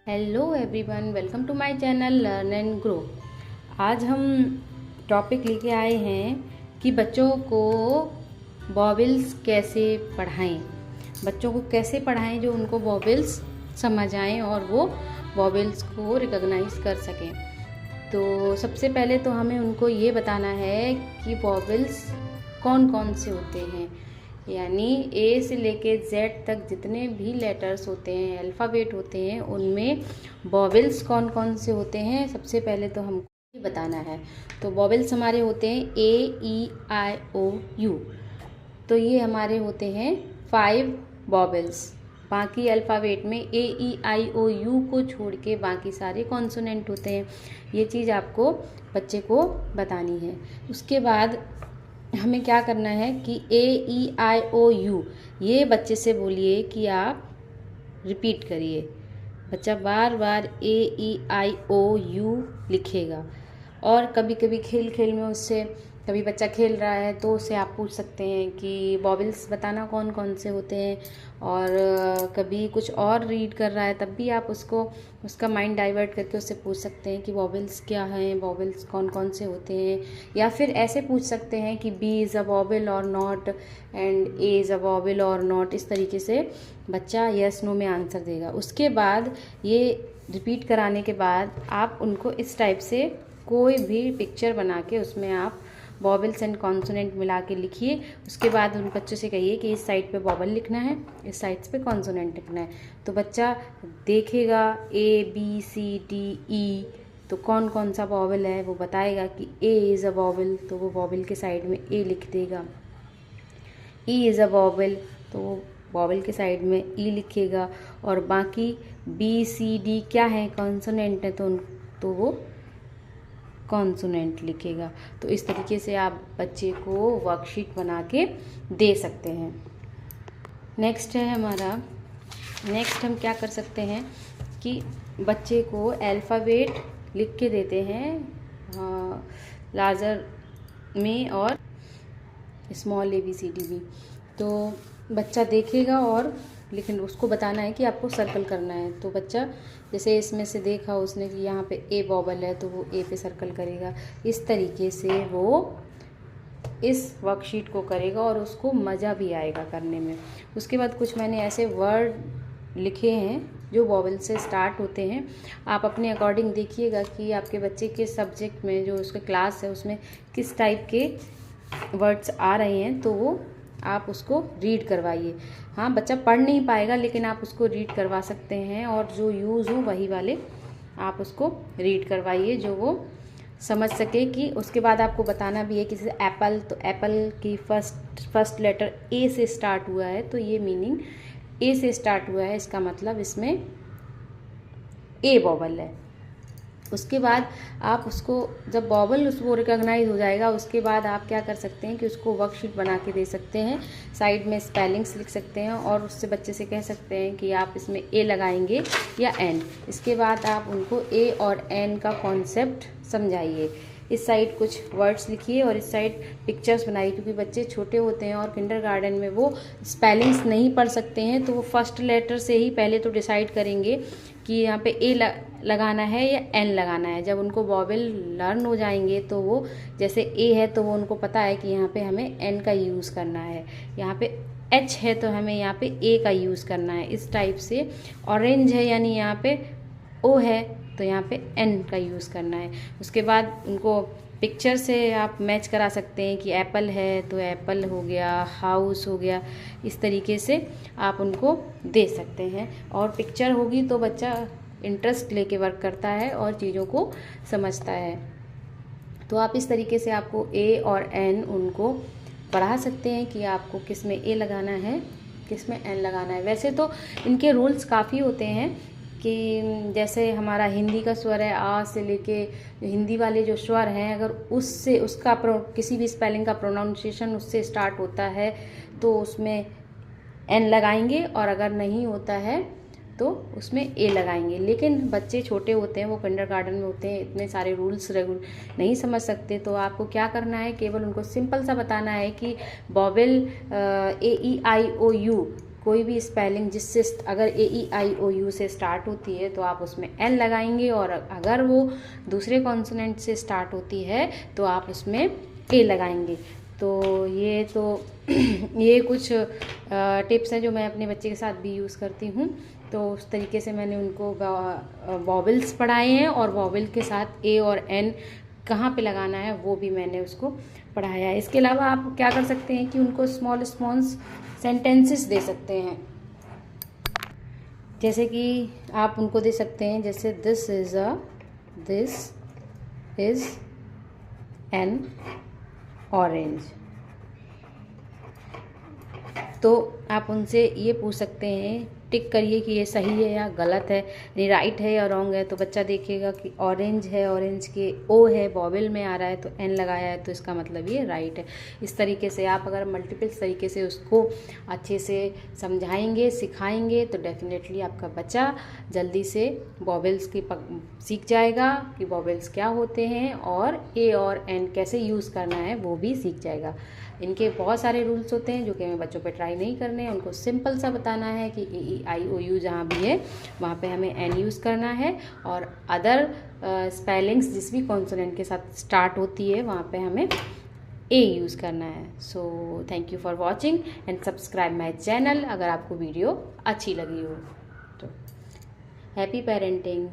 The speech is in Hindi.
Hello everyone, welcome to my channel learn and grow. आज हम टॉपिक लेके आए हैं कि बच्चों को वॉवेल्स कैसे पढ़ाएं। बच्चों को कैसे पढ़ाएं जो उनको वॉवेल्स समझ आएं और वो वॉवेल्स को रिकॉग्नाइज कर सकें। तो सबसे पहले तो हमें उनको ये बताना है कि वॉवेल्स कौन कौन से होते हैं, यानी ए से लेके जेड तक जितने भी लेटर्स होते हैं, अल्फ़ाबेट होते हैं, उनमें वॉवेल्स कौन कौन से होते हैं सबसे पहले तो हमको ये बताना है। तो वॉवेल्स हमारे होते हैं ए ई आई ओ यू। तो ये हमारे होते हैं 5 वॉवेल्स। बाकी अल्फ़ाबेट में ए ई आई ओ यू को छोड़ के बाकी सारे कॉन्सोनेंट होते हैं। ये चीज़ आपको बच्चे को बतानी है। उसके बाद हमें क्या करना है कि ए ई आई ओ यू ये बच्चे से बोलिए कि आप रिपीट करिए। बच्चा बार बार ए ई आई ओ यू लिखेगा। और कभी कभी खेल खेल में उससे, कभी बच्चा खेल रहा है तो उससे आप पूछ सकते हैं कि वॉवेल्स बताना कौन कौन से होते हैं। और कभी कुछ और रीड कर रहा है तब भी आप उसको उसका माइंड डाइवर्ट करके उससे पूछ सकते हैं कि वॉवेल्स क्या हैं, वॉवेल्स कौन कौन से होते हैं। या फिर ऐसे पूछ सकते हैं कि बी इज़ अ वॉवेल और not and A is a vowel और नॉट। इस तरीके से बच्चा यस नो में आंसर देगा। उसके बाद ये रिपीट कराने के बाद आप उनको इस टाइप से कोई भी पिक्चर बना के उसमें आप वॉवेल्स एंड कॉन्सोनेंट मिला के लिखिए। उसके बाद उन बच्चों से कहिए कि इस साइड पे वॉवेल लिखना है, इस साइड पे कॉन्सोनेंट लिखना है। तो बच्चा देखेगा ए बी सी डी ई, तो कौन कौन सा वॉवेल है वो बताएगा कि ए इज़ अ वॉवेल, तो वो वॉवेल के साइड में ए लिख देगा। ई इज़ अ वॉवेल, तो वो वॉवेल के साइड में ई लिखेगा। और बाकी बी सी डी क्या है, कॉन्सोनेंट है, तो वो कॉन्सोनेंट लिखेगा। तो इस तरीके से आप बच्चे को वर्कशीट बना के दे सकते हैं। नेक्स्ट है हमारा, नेक्स्ट हम क्या कर सकते हैं कि बच्चे को अल्फ़ाबेट लिख के देते हैं लार्जर में और small A B C D भी। तो बच्चा देखेगा और लेकिन उसको बताना है कि आपको सर्कल करना है। तो बच्चा जैसे इसमें से देखा उसने कि यहाँ पे ए वॉवल है तो वो ए पे सर्कल करेगा। इस तरीके से वो इस वर्कशीट को करेगा और उसको मज़ा भी आएगा करने में। उसके बाद कुछ मैंने ऐसे वर्ड लिखे हैं जो वॉवल से स्टार्ट होते हैं। आप अपने अकॉर्डिंग देखिएगा कि आपके बच्चे के सब्जेक्ट में जो उसका क्लास है उसमें किस टाइप के वर्ड्स आ रहे हैं, तो वो आप उसको रीड करवाइए। हाँ, बच्चा पढ़ नहीं पाएगा लेकिन आप उसको रीड करवा सकते हैं और जो यूज़ हो वही वाले आप उसको रीड करवाइए जो वो समझ सके। कि उसके बाद आपको बताना भी है कि जैसे एप्पल, तो एप्पल की फर्स्ट लेटर ए से स्टार्ट हुआ है, तो ये मीनिंग ए से स्टार्ट हुआ है, इसका मतलब इसमें ए वॉवल है। उसके बाद आप उसको जब वॉवल उसको रिकॉग्नाइज हो जाएगा उसके बाद आप क्या कर सकते हैं कि उसको वर्कशीट बना के दे सकते हैं। साइड में स्पेलिंग्स लिख सकते हैं और उससे बच्चे से कह सकते हैं कि आप इसमें ए लगाएंगे या एन। इसके बाद आप उनको ए और एन का कॉन्सेप्ट समझाइए। इस साइड कुछ वर्ड्स लिखिए और इस साइड पिक्चर्स बनाइए, क्योंकि बच्चे छोटे होते हैं और किंडरगार्टन में वो स्पेलिंग्स नहीं पढ़ सकते हैं। तो वो फर्स्ट लेटर से ही पहले तो डिसाइड करेंगे कि यहाँ पे ए लगाना है या एन लगाना है। जब उनको वॉवेल लर्न हो जाएंगे तो वो जैसे ए है तो वो उनको पता है कि यहाँ पे हमें एन का यूज़ करना है, यहाँ पे एच है तो हमें यहाँ पे ए का यूज़ करना है। इस टाइप से ऑरेंज है यानी यहाँ पे ओ है तो यहाँ पे एन का यूज़ करना है। उसके बाद उनको पिक्चर से आप मैच करा सकते हैं कि एप्पल है तो एप्पल हो गया, हाउस हो गया। इस तरीके से आप उनको दे सकते हैं और पिक्चर होगी तो बच्चा इंटरेस्ट लेके वर्क करता है और चीज़ों को समझता है। तो आप इस तरीके से आपको ए और एन उनको पढ़ा सकते हैं कि आपको किस में ए लगाना है, किस में एन लगाना है। वैसे तो इनके रूल्स काफ़ी होते हैं कि जैसे हमारा हिंदी का स्वर है आ से लेके, हिंदी वाले जो स्वर हैं अगर उससे उसका किसी भी स्पेलिंग का प्रोनाउंसिएशन उससे स्टार्ट होता है तो उसमें एन लगाएंगे और अगर नहीं होता है तो उसमें ए लगाएंगे। लेकिन बच्चे छोटे होते हैं, वो किंडरगार्टन में होते हैं, इतने सारे रूल्स नहीं समझ सकते। तो आपको क्या करना है, केवल उनको सिंपल सा बताना है कि vowel A E I O you कोई भी स्पेलिंग जिससे अगर AEIOU से स्टार्ट होती है तो आप उसमें N लगाएंगे, और अगर वो दूसरे कॉन्सोनेंट से स्टार्ट होती है तो आप उसमें A लगाएंगे। तो ये कुछ टिप्स हैं जो मैं अपने बच्चे के साथ भी यूज़ करती हूँ। तो उस तरीके से मैंने उनको वॉवेल्स पढ़ाए हैं, और वॉवेल के साथ A और N कहाँ पे लगाना है वो भी मैंने उसको पढ़ाया है। इसके अलावा आप क्या कर सकते हैं कि उनको स्मॉल सेंटेंसेस दे सकते हैं, जैसे कि आप उनको दे सकते हैं जैसे दिस इज़ एन ऑरेंज। तो आप उनसे ये पूछ सकते हैं, टिक करिए कि ये सही है या गलत है, यानी राइट है या रॉन्ग है। तो बच्चा देखेगा कि ऑरेंज है, ऑरेंज के ओ है, वॉवेल में आ रहा है, तो एन लगाया है, तो इसका मतलब ये राइट है। इस तरीके से आप अगर मल्टीपल तरीके से उसको अच्छे से समझाएंगे, सिखाएंगे, तो डेफिनेटली आपका बच्चा जल्दी से वॉवेल्स की सीख जाएगा कि वॉवेल्स क्या होते हैं, और ए और एन कैसे यूज़ करना है वो भी सीख जाएगा। इनके बहुत सारे रूल्स होते हैं जो कि हमें बच्चों पे ट्राई नहीं करने हैं। उनको सिंपल सा बताना है कि AEIOU जहाँ भी है वहाँ पे हमें एन यूज़ करना है, और अदर स्पेलिंग्स जिस भी कॉन्सोनेंट के साथ स्टार्ट होती है वहाँ पे हमें A यूज़ करना है। So thank you for watching and subscribe my channel अगर आपको वीडियो अच्छी लगी हो तो। Happy parenting.